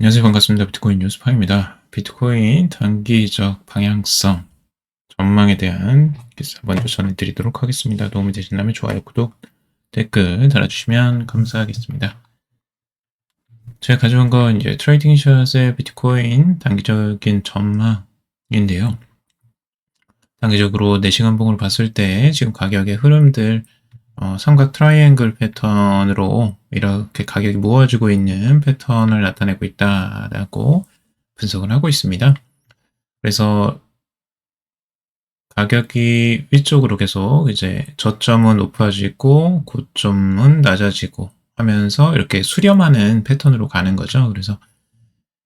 안녕하세요. 반갑습니다. 비트코인 뉴스파입니다. 비트코인 단기적 방향성 전망에 대한 기사 먼저 전해드리도록 하겠습니다. 도움이 되신다면 좋아요, 구독, 댓글 달아주시면 감사하겠습니다. 제가 가져온 건 이제 트레이딩샷의 비트코인 단기적인 전망인데요. 단기적으로 4시간 봉을 봤을 때 지금 가격의 흐름들 삼각 트라이앵글 패턴으로 이렇게 가격이 모아지고 있는 패턴을 나타내고 있다라고 분석을 하고 있습니다. 그래서 가격이 위쪽으로 계속 이제 저점은 높아지고 고점은 낮아지고 하면서 이렇게 수렴하는 패턴으로 가는 거죠. 그래서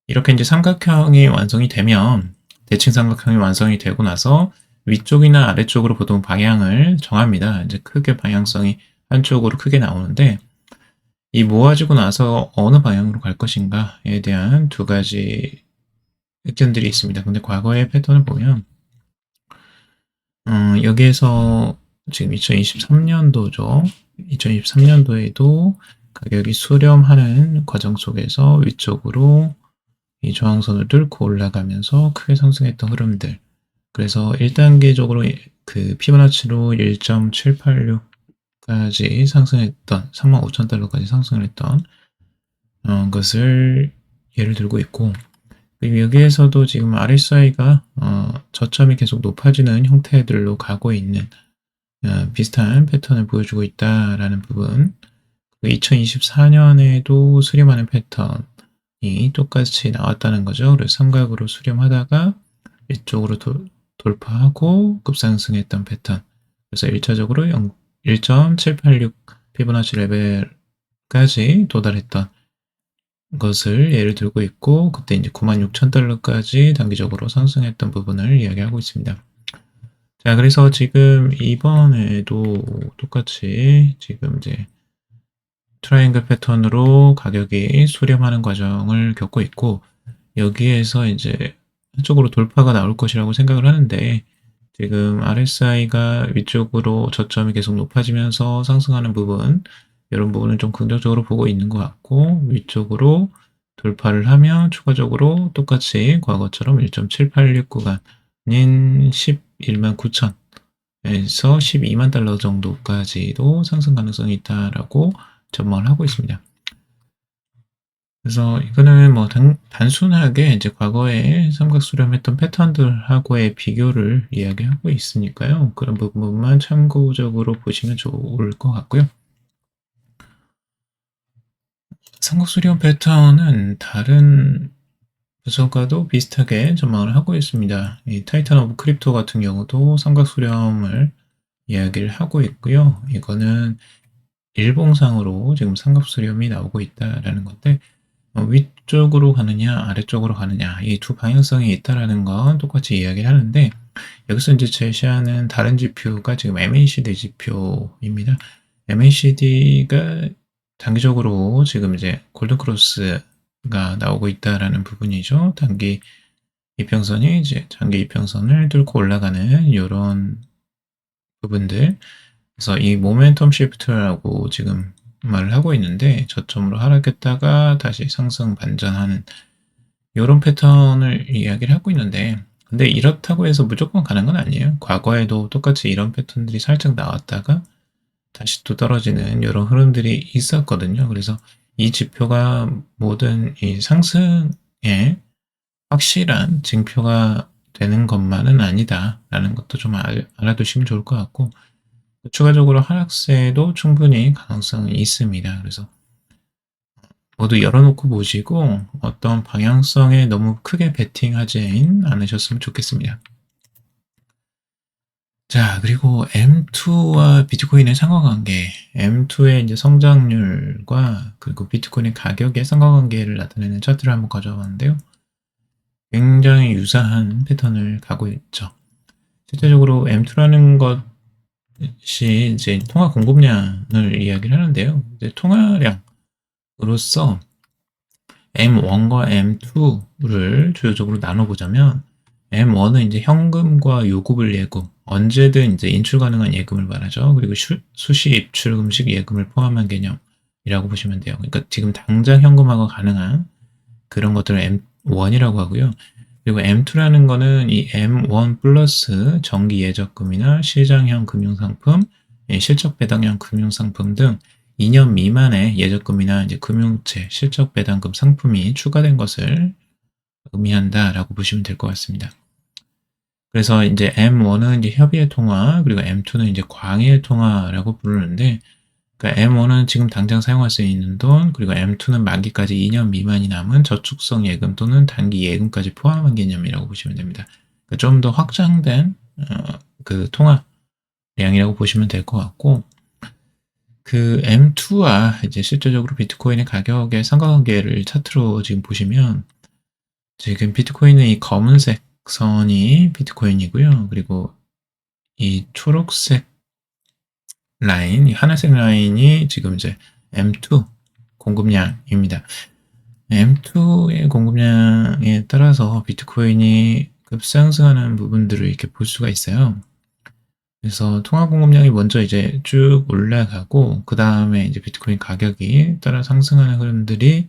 이렇게 이제 삼각형이 완성이 되면 대칭 삼각형이 완성이 되고 나서 위쪽이나 아래쪽으로 보통 방향을 정합니다. 이제 크게 방향성이 한쪽으로 크게 나오는데 이 모아지고 나서 어느 방향으로 갈 것인가에 대한 두 가지 의견들이 있습니다. 근데 과거의 패턴을 보면 여기에서 지금 2023년도죠. 2023년도에도 가격이 수렴하는 과정 속에서 위쪽으로 이 저항선을 뚫고 올라가면서 크게 상승했던 흐름들. 그래서 1단계적으로 그 피보나치로 1.786까지 상승했던 35,000달러까지 상승을 했던 것을 예를 들고 있고, 그리고 여기에서도 지금 RSI가 저점이 계속 높아지는 형태들로 가고 있는 비슷한 패턴을 보여주고 있다라는 부분. 2024년에도 수렴하는 패턴이 똑같이 나왔다는 거죠. 그래서 삼각으로 수렴하다가 이쪽으로 돌파하고 급상승했던 패턴. 그래서 1차적으로 1.786 피보나치 레벨까지 도달했던 것을 예를 들고 있고, 그때 이제 96,000달러까지 단기적으로 상승했던 부분을 이야기하고 있습니다. 자, 그래서 지금 이번에도 똑같이 지금 이제 트라이앵글 패턴으로 가격이 수렴하는 과정을 겪고 있고, 여기에서 이제 한쪽으로 돌파가 나올 것이라고 생각을 하는데, 지금 RSI가 위쪽으로 저점이 계속 높아지면서 상승하는 부분, 이런 부분은 좀 긍정적으로 보고 있는 것 같고, 위쪽으로 돌파를 하면 추가적으로 똑같이 과거처럼 1.786 구간인 11만 9천에서 12만 달러 정도까지도 상승 가능성이 있다라고 전망을 하고 있습니다. 그래서 이거는 뭐 단순하게 이제 과거에 삼각 수렴했던 패턴들하고의 비교를 이야기하고 있으니까요. 그런 부분만 참고적으로 보시면 좋을 것 같고요. 삼각 수렴 패턴은 다른 분석과도 비슷하게 전망을 하고 있습니다. 이 타이탄 오브 크립토 같은 경우도 삼각 수렴을 이야기를 하고 있고요. 이거는 일봉상으로 지금 삼각 수렴이 나오고 있다라는 건데, 위쪽으로 가느냐 아래쪽으로 가느냐 이 두 방향성이 있다라는 건 똑같이 이야기를 하는데, 여기서 이제 제시하는 다른 지표가 지금 MACD 지표입니다. MACD가 단기적으로 지금 이제 골든크로스가 나오고 있다라는 부분이죠. 단기 이평선이 이제 장기 이평선을 뚫고 올라가는 이런 부분들. 그래서 이 모멘텀 시프트라고 지금 말을 하고 있는데, 저점으로 하락했다가 다시 상승 반전하는 이런 패턴을 이야기를 하고 있는데, 근데 이렇다고 해서 무조건 가는 건 아니에요. 과거에도 똑같이 이런 패턴들이 살짝 나왔다가 다시 또 떨어지는 이런 흐름들이 있었거든요. 그래서 이 지표가 모든 이 상승에 확실한 징표가 되는 것만은 아니다라는 것도 좀 알아두시면 좋을 것 같고, 추가적으로 하락세도 충분히 가능성이 있습니다. 그래서 모두 열어놓고 보시고 어떤 방향성에 너무 크게 베팅하지 않으셨으면 좋겠습니다. 자, 그리고 M2와 비트코인의 상관관계, M2의 이제 성장률과 그리고 비트코인의 가격의 상관관계를 나타내는 차트를 한번 가져왔는데요. 굉장히 유사한 패턴을 가고 있죠. 실제적으로 M2라는 것이 이제 통화 공급량을 이야기를 하는데요. 이제 통화량으로서 M1과 M2를 주요적으로 나눠보자면, M1은 이제 현금과 요구불 예금, 언제든 이제 인출 가능한 예금을 말하죠. 그리고 수시 입출 금식 예금을 포함한 개념이라고 보시면 돼요. 그러니까 지금 당장 현금화가 가능한 그런 것들을 M1이라고 하고요. 그리고 M2라는 거는 이 M1 플러스 정기 예적금이나 시장형 금융상품, 실적 배당형 금융상품 등 2년 미만의 예적금이나 이제 금융채, 실적 배당금 상품이 추가된 것을 의미한다라고 보시면 될 것 같습니다. 그래서 이제 M1은 이제 협의의 통화, 그리고 M2는 이제 광의의 통화라고 부르는데, 그러니까 M1은 지금 당장 사용할 수 있는 돈, 그리고 M2는 만기까지 2년 미만이 남은 저축성 예금 또는 단기 예금까지 포함한 개념이라고 보시면 됩니다. 그러니까 좀 더 확장된 그 통화량이라고 보시면 될 것 같고, 그 M2와 이제 실제적으로 비트코인의 가격의 상관관계를 차트로 지금 보시면, 지금 비트코인은 이 검은색 선이 비트코인이고요. 그리고 이 초록색 라인, 이 하늘색 라인이 지금 이제 M2 공급량입니다. M2의 공급량에 따라서 비트코인이 급상승하는 부분들을 이렇게 볼 수가 있어요. 그래서 통화 공급량이 먼저 이제 쭉 올라가고, 그 다음에 이제 비트코인 가격이 따라 상승하는 흐름들이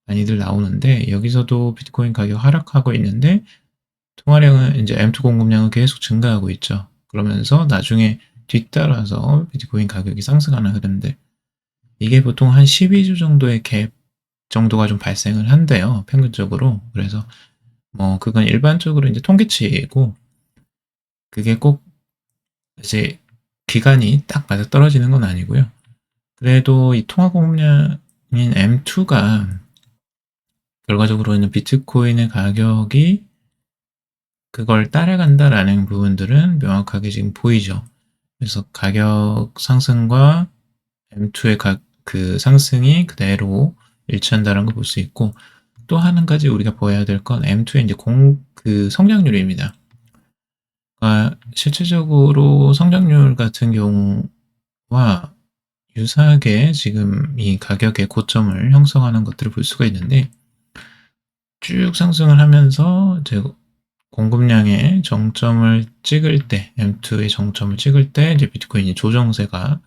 많이들 나오는데, 여기서도 비트코인 가격 하락하고 있는데, 통화량은 이제 M2 공급량은 계속 증가하고 있죠. 그러면서 나중에 뒤따라서 비트코인 가격이 상승하는 흐름인데, 이게 보통 한 12주 정도의 갭 정도가 좀 발생을 한대요. 평균적으로. 그래서 뭐 그건 일반적으로 이제 통계치고, 그게 꼭 이제 기간이 딱 맞아 떨어지는 건 아니고요. 그래도 이 통화 공급량인 M2가 결과적으로는 비트코인의 가격이 그걸 따라간다라는 부분들은 명확하게 지금 보이죠. 그래서 가격 상승과 M2의 그 상승이 그대로 일치한다는 걸 볼 수 있고, 또 한 가지 우리가 봐야 될 건 M2의 이제 그 성장률입니다. 그러니까 실질적으로 성장률 같은 경우와 유사하게 지금 이 가격의 고점을 형성하는 것들을 볼 수가 있는데, 쭉 상승을 하면서 이제 공급량의 정점을 찍을 때, M2의 정점을 찍을 때 이제 비트코인이 조정세가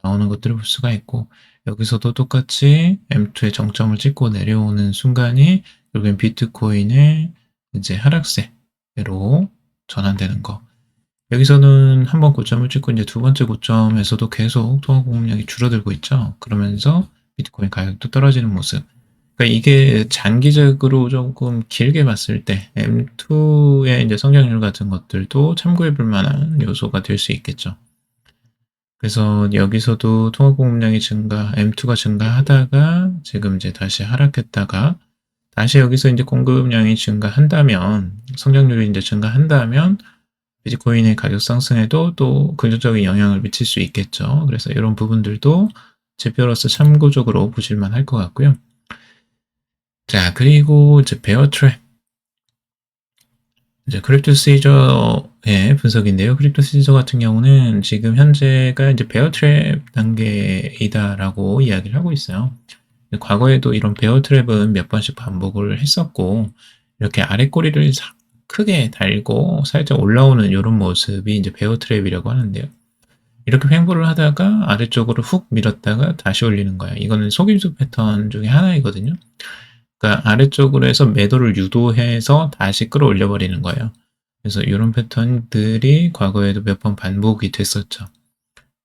나오는 것들을 볼 수가 있고, 여기서도 똑같이 M2의 정점을 찍고 내려오는 순간이 결국엔 비트코인의 이제 하락세로 전환되는 거. 여기서는 한번 고점을 찍고 이제 두 번째 고점에서도 계속 통화 공급량이 줄어들고 있죠. 그러면서 비트코인 가격도 떨어지는 모습. 그러니까 이게 장기적으로 조금 길게 봤을 때 M2의 이제 성장률 같은 것들도 참고해 볼 만한 요소가 될 수 있겠죠. 그래서 여기서도 통화 공급량이 M2가 증가하다가 지금 이제 다시 하락했다가 다시 여기서 이제 공급량이 증가한다면, 성장률이 이제 증가한다면 비트코인의 가격 상승에도 또 긍정적인 영향을 미칠 수 있겠죠. 그래서 이런 부분들도 지표로서 참고적으로 보실만 할 것 같고요. 자, 그리고 이제 베어 트랩. 이제 크립토 시저의 분석인데요. 크립토 시저 같은 경우는 지금 현재가 이제 베어 트랩 단계이다라고 이야기를 하고 있어요. 과거에도 이런 베어 트랩은 몇 번씩 반복을 했었고, 이렇게 아래 꼬리를 크게 달고 살짝 올라오는 이런 모습이 이제 베어 트랩이라고 하는데요. 이렇게 횡보를 하다가 아래쪽으로 훅 밀었다가 다시 올리는 거예요. 이거는 속임수 패턴 중에 하나이거든요. 그러니까 아래쪽으로 해서 매도를 유도해서 다시 끌어올려 버리는 거예요. 그래서 이런 패턴들이 과거에도 몇 번 반복이 됐었죠.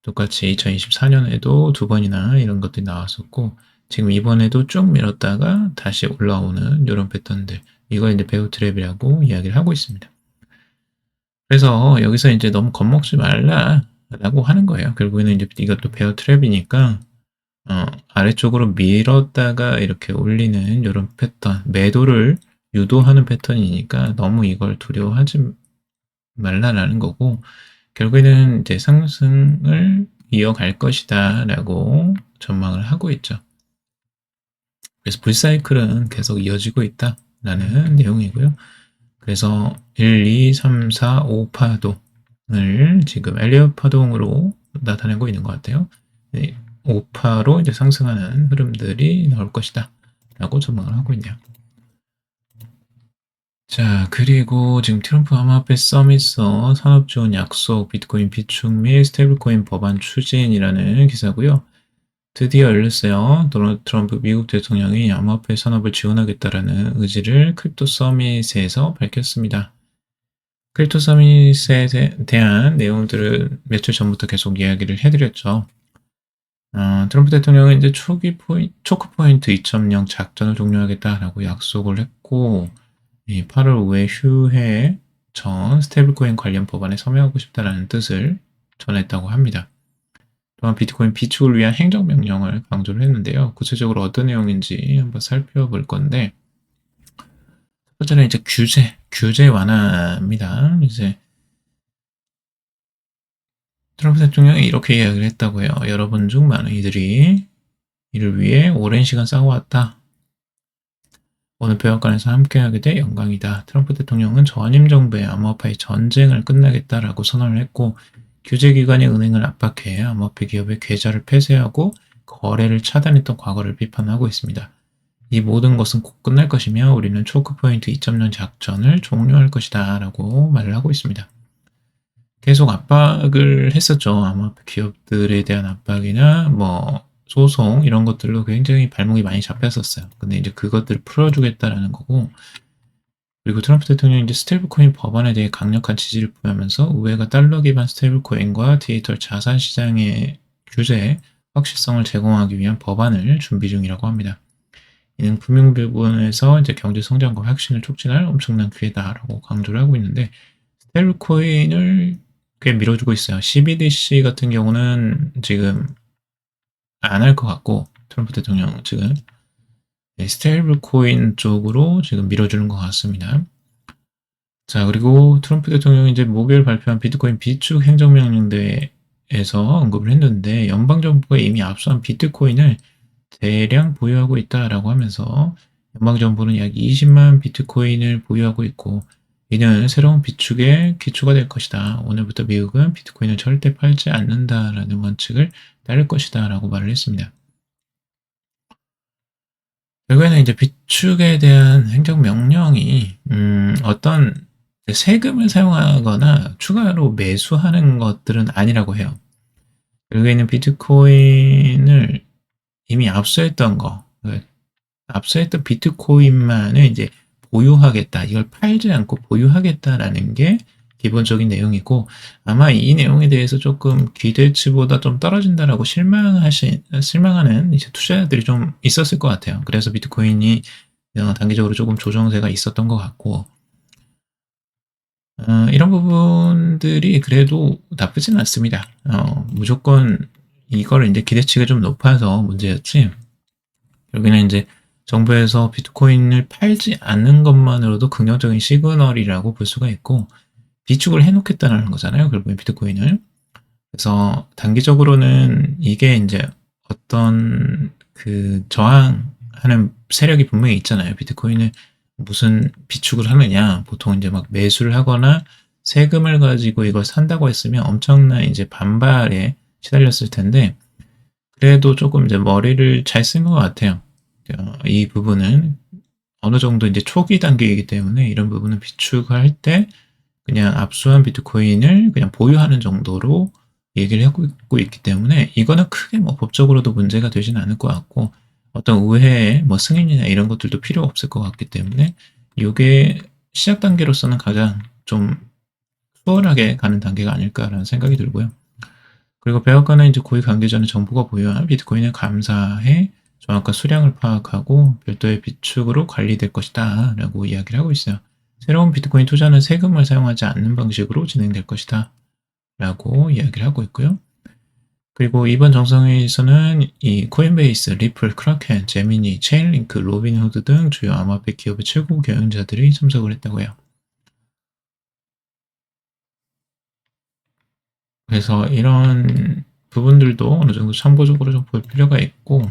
똑같이 2024년에도 두 번이나 이런 것들이 나왔었고, 지금 이번에도 쭉 밀었다가 다시 올라오는 이런 패턴들, 이걸 이제 베어 트랩이라고 이야기를 하고 있습니다. 그래서 여기서 이제 너무 겁먹지 말라라고 하는 거예요. 결국에는 이제 이것도 베어 트랩이니까 아래쪽으로 밀었다가 이렇게 올리는 이런 패턴, 매도를 유도하는 패턴이니까 너무 이걸 두려워하지 말라라는 거고, 결국에는 이제 상승을 이어갈 것이다 라고 전망을 하고 있죠. 그래서 불사이클은 계속 이어지고 있다라는 내용이고요. 그래서 1, 2, 3, 4, 5파동을 지금 엘리엇 파동으로 나타내고 있는 것 같아요. 5파로 이제 상승하는 흐름들이 나올 것이다 라고 전망을 하고 있네요. 자, 그리고 지금 트럼프 암호화폐 서밋서 산업지원 약속, 비트코인 비축 및 스테이블코인 법안 추진이라는 기사고요. 드디어 열렸어요. 도널드 트럼프 미국 대통령이 암호화폐 산업을 지원하겠다라는 의지를 크립토 서밋에서 밝혔습니다. 크립토 서밋에 대한 내용들은 며칠 전부터 계속 이야기를 해드렸죠. 트럼프 대통령은 이제 초크 포인트 2.0 작전을 종료하겠다라고 약속을 했고, 8월 5일 휴회 전 스테이블코인 관련 법안에 서명하고 싶다라는 뜻을 전했다고 합니다. 또한 비트코인 비축을 위한 행정명령을 강조를 했는데요. 구체적으로 어떤 내용인지 한번 살펴볼 건데, 첫 번째는 이제 규제 완화입니다. 이제 트럼프 대통령이 이렇게 이야기를 했다고요. 여러분 중 많은 이들이 이를 위해 오랜 시간 싸워왔다. 오늘 백악관에서 함께하게 돼 영광이다. 트럼프 대통령은 전임 정부의 암호화폐 전쟁을 끝내겠다라고 선언을 했고, 규제기관이 은행을 압박해 암호화폐 기업의 계좌를 폐쇄하고 거래를 차단했던 과거를 비판하고 있습니다. 이 모든 것은 곧 끝날 것이며 우리는 초크포인트 2.0 작전을 종료할 것이다 라고 말을 하고 있습니다. 계속 압박을 했었죠. 암호화폐 기업들에 대한 압박이나 소송 이런 것들로 굉장히 발목이 많이 잡혔었어요. 근데 이제 그것들을 풀어주겠다라는 거고, 그리고 트럼프 대통령이 이제 스테이블코인 법안에 대해 강력한 지지를 표하면서 의회가 달러 기반 스테이블코인과 디지털 자산 시장의 규제에 확실성을 제공하기 위한 법안을 준비 중이라고 합니다. 이는 금융 부분에서 이제 경제 성장과 혁신을 촉진할 엄청난 기회다라고 강조를 하고 있는데, 스테이블코인을 꽤 밀어주고 있어요. CBDC 같은 경우는 지금 안 할 것 같고, 트럼프 대통령 지금 스테이블 코인 쪽으로 지금 밀어주는 것 같습니다. 자, 그리고 트럼프 대통령이 이제 목요일 발표한 비트코인 비축 행정명령대에서 언급을 했는데, 연방정부가 이미 압수한 비트코인을 대량 보유하고 있다라고 하면서 연방정부는 약 20만 비트코인을 보유하고 있고, 이는 새로운 비축의 기초가 될 것이다. 오늘부터 미국은 비트코인을 절대 팔지 않는다라는 원칙을 따를 것이다 라고 말을 했습니다. 결국에는 이제 비축에 대한 행정명령이 어떤 세금을 사용하거나 추가로 매수하는 것들은 아니라고 해요. 결국에는 비트코인을 이미 압수했던 압수했던 비트코인만을 이제 보유하겠다, 이걸 팔지 않고 보유하겠다라는 게 기본적인 내용이고, 아마 이 내용에 대해서 조금 기대치보다 좀 떨어진다라고 실망하는 이제 투자자들이 좀 있었을 것 같아요. 그래서 비트코인이 단기적으로 조금 조정세가 있었던 것 같고, 이런 부분들이 그래도 나쁘진 않습니다. 무조건 이거를 이제 기대치가 좀 높아서 문제였지, 여기는 이제 정부에서 비트코인을 팔지 않는 것만으로도 긍정적인 시그널이라고 볼 수가 있고, 비축을 해놓겠다는 거잖아요. 결국엔 비트코인을. 그래서 단기적으로는 이게 이제 어떤 저항하는 세력이 분명히 있잖아요. 비트코인을 무슨 비축을 하느냐. 보통 이제 막 매수를 하거나 세금을 가지고 이걸 산다고 했으면 엄청난 이제 반발에 시달렸을 텐데, 그래도 조금 이제 머리를 잘 쓴 것 같아요. 이 부분은 어느 정도 이제 초기 단계이기 때문에 이런 부분은 비축할 때 그냥 압수한 비트코인을 그냥 보유하는 정도로 얘기를 하고 있기 때문에 이거는 크게 법적으로도 문제가 되진 않을 것 같고, 어떤 의회의 승인이나 이런 것들도 필요 없을 것 같기 때문에 이게 시작 단계로서는 가장 좀 수월하게 가는 단계가 아닐까라는 생각이 들고요. 그리고 백악관은 이제 고위 관계자는 정부가 보유한 비트코인을 감사해 정확한 수량을 파악하고 별도의 비축으로 관리될 것이다 라고 이야기를 하고 있어요. 새로운 비트코인 투자는 세금을 사용하지 않는 방식으로 진행될 것이다 라고 이야기를 하고 있고요. 그리고 이번 정상회의에서는 이 코인베이스, 리플, 크라켄, 제미니, 체인링크, 로빈후드 등 주요 암호화폐 기업의 최고 경영자들이 참석을 했다고 해요. 그래서 이런 부분들도 어느 정도 참고적으로 좀 볼 필요가 있고,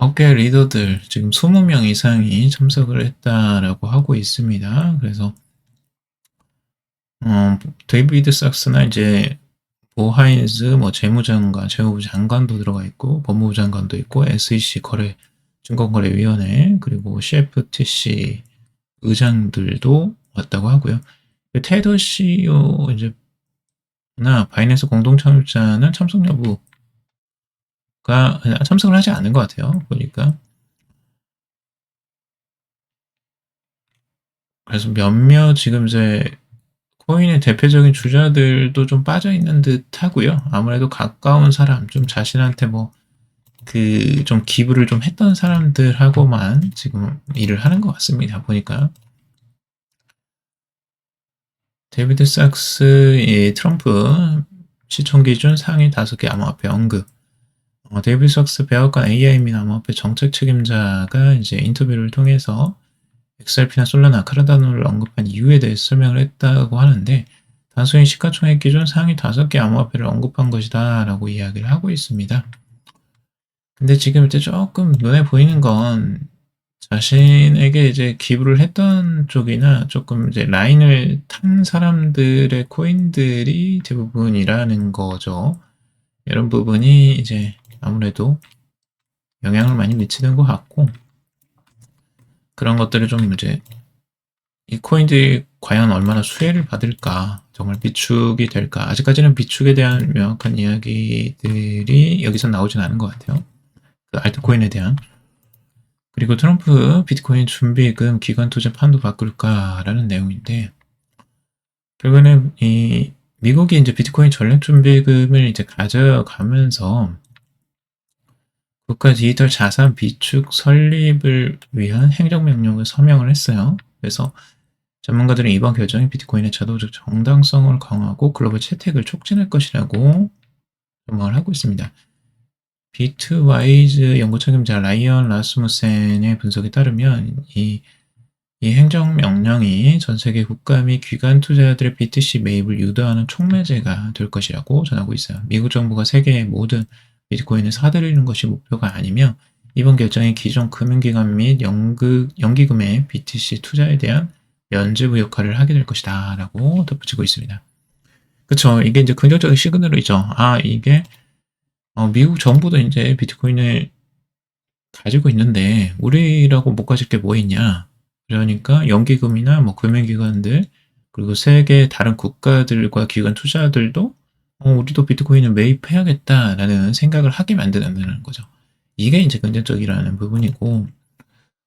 업계 리더들 지금 20명 이상이 참석을 했다라고 하고 있습니다. 그래서 데이비드 sak스나 이제 보 하인즈, 재무장관, 재무부 장관도 들어가 있고, 법무부 장관도 있고, SEC 증권거래위원회, 그리고 CFTC 의장들도 왔다고 하고요. 테더 CEO 이제 바이낸스 공동 참여자는 참석 여부가 참석을 하지 않은 것 같아요. 보니까. 그래서 몇몇 지금 이제 코인의 대표적인 주자들도 좀 빠져 있는 듯 하고요. 아무래도 가까운 사람, 좀 자신한테 뭐 좀 기부를 좀 했던 사람들하고만 지금 일을 하는 것 같습니다. 보니까. 데이비드 sak스의 트럼프 시총 기준 상위 5개 암호화폐 언급. 데이비드 sak스 백악관 AI 및 암호화폐 정책 책임자가 이제 인터뷰를 통해서 XRP나 솔라나, 카르다노를 언급한 이유에 대해서 설명을 했다고 하는데, 단순히 시가총액 기준 상위 5개 암호화폐를 언급한 것이다 라고 이야기를 하고 있습니다. 근데 지금 이제 조금 눈에 보이는 건 자신에게 이제 기부를 했던 쪽이나 조금 이제 라인을 탄 사람들의 코인들이 대부분이라는 거죠. 이런 부분이 이제 아무래도 영향을 많이 미치는 것 같고, 그런 것들을 좀 이제 이 코인들이 과연 얼마나 수혜를 받을까, 정말 비축이 될까, 아직까지는 비축에 대한 명확한 이야기들이 여기서 나오진 않은 것 같아요. 그 알트코인에 대한. 그리고 트럼프 비트코인 준비금 기관 투자 판도 바꿀까라는 내용인데, 결국에는 이 미국이 이제 비트코인 전략 준비금을 이제 가져가면서 국가 디지털 자산 비축 설립을 위한 행정명령을 서명을 했어요. 그래서 전문가들은 이번 결정이 비트코인의 자도적 정당성을 강화하고 글로벌 채택을 촉진할 것이라고 전망을 하고 있습니다. 비트와이즈 연구 책임자 라이언 라스무센의 분석에 따르면 이 행정명령이 전 세계 국가 및 기관 투자자들의 BTC 매입을 유도하는 촉매제가 될 것이라고 전하고 있어요. 미국 정부가 세계의 모든 비트코인을 사들이는 것이 목표가 아니며 이번 결정이 기존 금융기관 및 연기금의 BTC 투자에 대한 면죄부 역할을 하게 될 것이다 라고 덧붙이고 있습니다. 그쵸. 이게 이제 긍정적인 시그널이죠. 이게 미국 정부도 이제 비트코인을 가지고 있는데 우리라고 못 가질 게 뭐 있냐. 그러니까 연기금이나 뭐 금융기관들 그리고 세계 다른 국가들과 기관 투자들도 우리도 비트코인을 매입해야겠다라는 생각을 하게 만드는 거죠. 이게 이제 긍정적이라는 부분이고,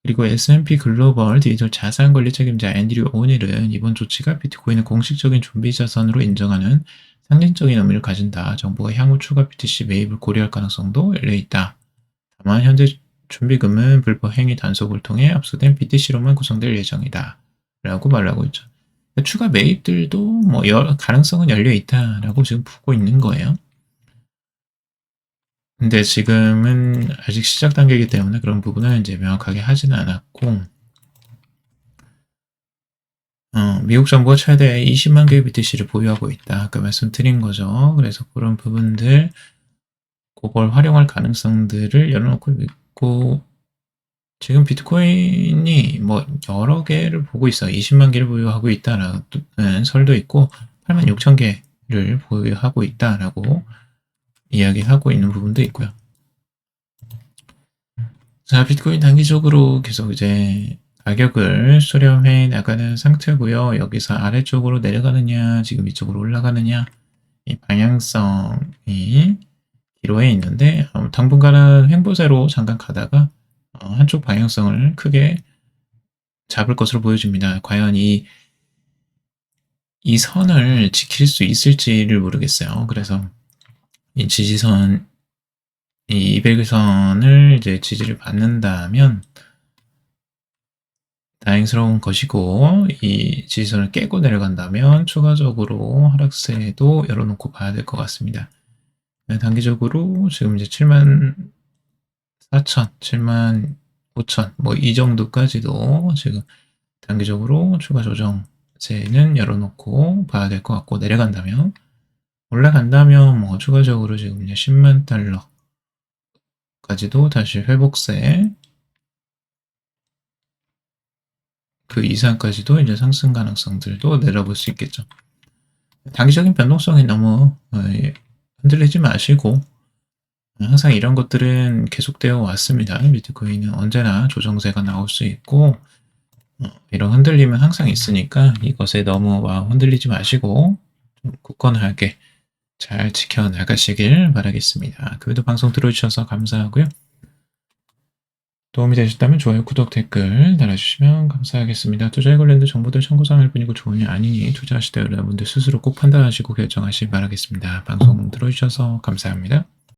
그리고 S&P 글로벌 디지털 자산 관리 책임자 앤드류 오닐은 이번 조치가 비트코인을 공식적인 준비 자산으로 인정하는 상징적인 의미를 가진다. 정부가 향후 추가 BTC 매입을 고려할 가능성도 열려 있다. 다만 현재 준비금은 불법 행위 단속을 통해 압수된 BTC로만 구성될 예정이다. 라고 말하고 있죠. 추가 매입들도 뭐 가능성은 열려 있다라고 지금 보고 있는 거예요. 근데 지금은 아직 시작 단계이기 때문에 그런 부분은 이제 명확하게 하지는 않았고, 미국 정부가 최대 20만 개의 BTC를 보유하고 있다. 아까 말씀드린 거죠. 그래서 그런 부분들, 그걸 활용할 가능성들을 열어놓고 있고, 지금 비트코인이 뭐 여러 개를 보고 있어요. 20만 개를 보유하고 있다라는 설도 있고, 8만 6천 개를 보유하고 있다라고 이야기하고 있는 부분도 있고요. 자, 비트코인 단기적으로 계속 이제 가격을 수렴해 나가는 상태고요. 여기서 아래쪽으로 내려가느냐, 지금 이쪽으로 올라가느냐, 이 방향성이 기로에 있는데 당분간은 횡보세로 잠깐 가다가 한쪽 방향성을 크게 잡을 것으로 보여집니다. 과연 이 선을 지킬 수 있을지를 모르겠어요. 그래서 이 지지선, 이 200선을 이제 지지를 받는다면 다행스러운 것이고, 이 지지선을 깨고 내려간다면 추가적으로 하락세도 열어놓고 봐야 될 것 같습니다. 단기적으로 지금 이제 74,000, 75,000 뭐 이 정도까지도 지금 단기적으로 추가 조정세는 열어놓고 봐야 될 것 같고, 내려간다면 올라간다면 뭐 추가적으로 지금 이제 10만 달러까지도 다시 회복세, 그 이상까지도 이제 상승 가능성들도 내려볼 수 있겠죠. 단기적인 변동성이 너무 흔들리지 마시고, 항상 이런 것들은 계속되어 왔습니다. 비트코인은 언제나 조정세가 나올 수 있고, 이런 흔들림은 항상 있으니까 이것에 너무 흔들리지 마시고 좀 굳건하게 잘 지켜나가시길 바라겠습니다. 그 외에도 방송 들어주셔서 감사하고요. 도움이 되셨다면 좋아요, 구독, 댓글 달아주시면 감사하겠습니다. 투자에 관련된 정보들 참고사항일 뿐이고 조언이 아니니 투자하실 때 여러분들 스스로 꼭 판단하시고 결정하시기 바라겠습니다. 방송 들어주셔서 감사합니다.